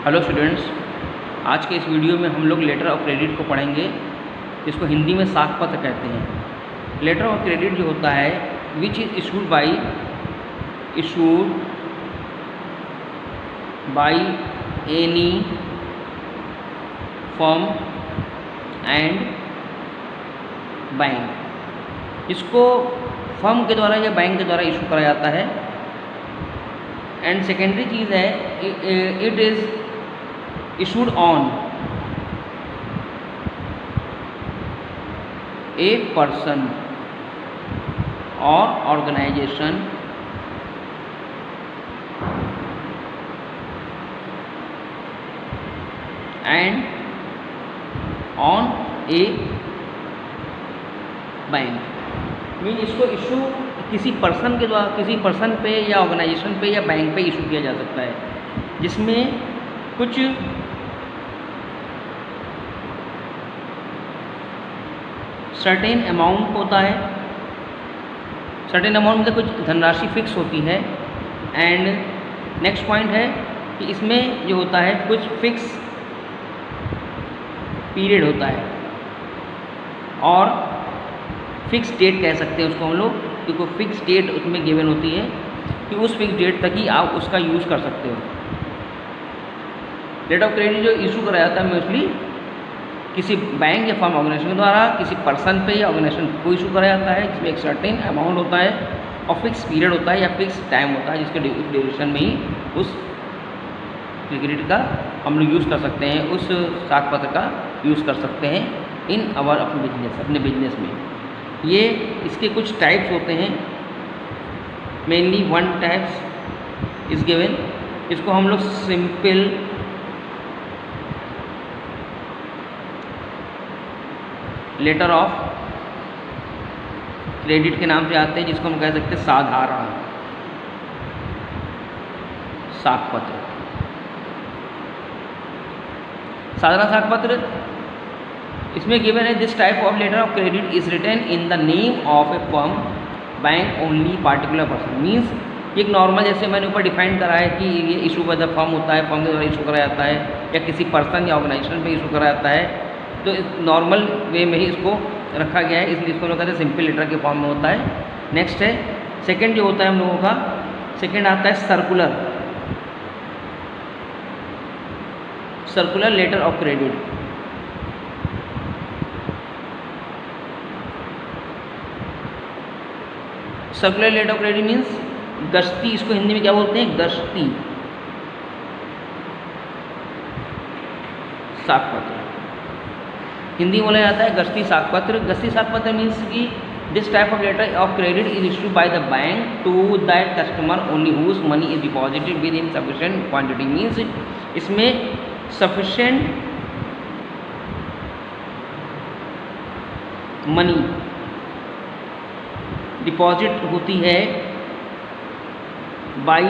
Hello students, आज के इस वीडियो में हम लोग लेटर ऑफ क्रेडिट को पढ़ेंगे, जिसको हिंदी में साख पत्र कहते हैं। लेटर ऑफ क्रेडिट जो होता है which is issued by any firm and bank. इसको फर्म के द्वारा या बैंक के द्वारा इशू करा जाता है। एंड सेकेंडरी चीज़ है, it is issued on a person or organization and on a bank. Mean इसको इशू किसी पर्सन के द्वारा, किसी पर्सन पे या ऑर्गेनाइजेशन पे या बैंक पे इशू किया जा सकता है, जिसमें कुछ सर्टेन अमाउंट होता है। सर्टेन अमाउंट मतलब कुछ धनराशि फिक्स होती है। एंड नेक्स्ट पॉइंट है कि इसमें जो होता है कुछ फिक्स पीरियड होता है और फिक्स डेट कह सकते हैं उसको हम लोग, क्योंकि फिक्स डेट उसमें गिवन होती है कि उस फिक्स डेट तक ही आप उसका यूज़ कर सकते हो। लेटर ऑफ क्रेडिट जो इशू कराया जाता है मोस्टली किसी बैंक या फर्म ऑर्गेनाइजेशन के द्वारा किसी पर्सन पे या ऑर्गेनाइजेशन को इशू कराया जाता है, जिसमें एक सर्टेन अमाउंट होता है और फिक्स पीरियड होता है या फिक्स टाइम होता है, जिसके ड्यूरेशन में ही उस क्रेडिट का हम लोग यूज़ कर सकते हैं, उस साख पत्र का यूज़ कर सकते हैं इन आवर अपने बिजनेस में। ये इसके कुछ टाइप्स होते हैं। Mainly one types is given, इसको हम लोग सिंपल लेटर ऑफ क्रेडिट के नाम से आते हैं, जिसको हम कह सकते हैं साधारण साख पत्र। साधारण साख पत्र इसमें गिवन है, this type of letter of credit is written in the name of a firm bank only particular person. Means एक नॉर्मल, जैसे मैंने ऊपर डिफाइन करा है कि ये इशू बाय द फर्म होता है, फर्म के द्वारा इशू कराया जाता है या किसी पर्सन या ऑर्गेनाइजेशन पे इशू कराया जाता है, तो नॉर्मल वे में ही इसको रखा गया है, इसलिए इसको हम लोग कहते हैं सिंपल लेटर के फॉर्म में होता है। नेक्स्ट है सेकंड जो होता है हम लोगों का, सेकंड आता है circular letter of credit. Circular letter of credit means गश्ती, इसको हिंदी में क्या बोलते हैं, गश्ती साख पत्र। हिंदी में बोला जाता है गश्ती साख पत्र। गश्ती साख पत्र मीन्स कि this type of letter of credit is issued by the bank to that customer only whose money is deposited with in sufficient quantity. Means इसमें सफिशिएंट मनी डिपॉजिट होती है बाय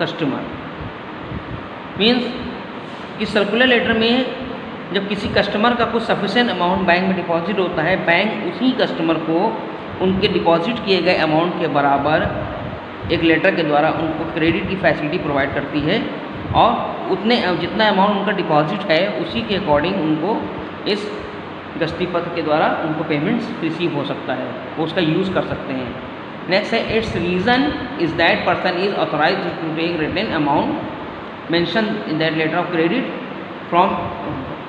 कस्टमर। मीन्स कि circular letter में जब किसी customer का कुछ sufficient amount bank में डिपॉजिट होता है, बैंक उसी कस्टमर को उनके डिपॉजिट किए गए अमाउंट के बराबर एक लेटर के द्वारा उनको क्रेडिट की फैसिलिटी प्रोवाइड करती है और उतने जितना अमाउंट उनका डिपॉजिट है उसी के अकॉर्डिंग उनको इस गश्ती पत्र के द्वारा उनको पेमेंट्स रिसीव हो सकता है, वो उसका यूज़ कर सकते हैं। नेक्स्ट है it's reason is that person is authorised to take written amount mention in that letter of credit from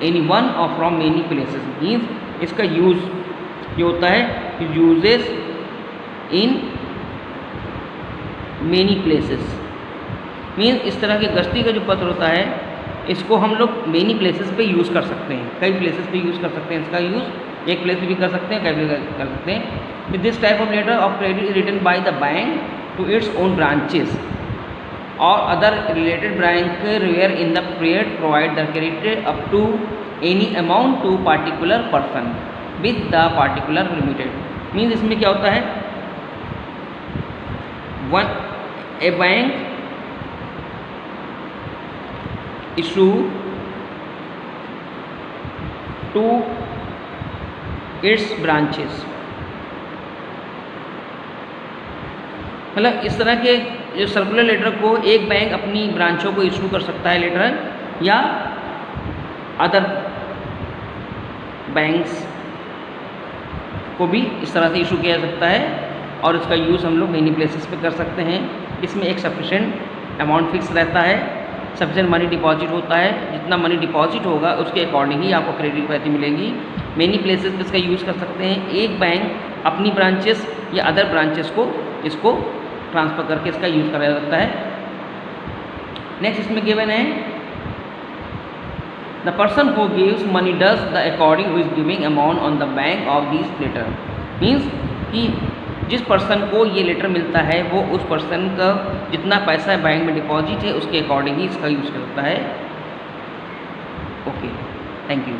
any one और फ्रॉम मेनी प्लेसेस। मीन्स इसका यूज़ ये होता है uses in many places. Means इस तरह के गश्ती का जो पत्र होता है इसको हम लोग मेनी प्लेसेस पे यूज़ कर सकते हैं, कई प्लेसेस पे यूज़ कर सकते हैं। इसका यूज़ एक प्लेस पे भी कर सकते हैं, कई प्लेस कर सकते हैं। With this type of letter of credit is written by the bank to its own branches और other related bank where in the period provide the credit up to any amount to particular person with the particular limited. Means इसमें क्या होता है, a bank issue to its branches. मतलब इस तरह के जो सर्कुलर लेटर को एक बैंक अपनी ब्रांचों को इशू कर सकता है लेटर, या अदर बैंक्स को भी इस तरह से इशू किया जा सकता है, और इसका यूज़ हम लोग मेनी प्लेसेस पे कर सकते हैं। इसमें एक सफिशेंट अमाउंट फिक्स रहता है, सफिशेंट मनी डिपॉजिट होता है, जितना मनी डिपॉजिट होगा उसके अकॉर्डिंग ही आपको क्रेडिट वैल्यू मिलेगी। मेनी प्लेसेस पे इसका यूज़ कर सकते हैं, एक बैंक अपनी ब्रांचेस या अदर ब्रांचेस को इसको ट्रांसफ़र करके इसका यूज़ करा जा सकता है। नेक्स्ट इसमें गिवन है the person who gives money does the according which giving amount on the bank of this letter. Means कि जिस पर्सन को ये लेटर मिलता है वो उस पर्सन का जितना पैसा बैंक में डिपॉजिट है उसके अकॉर्डिंग ही इसका यूज़ करता है। Okay, thank you.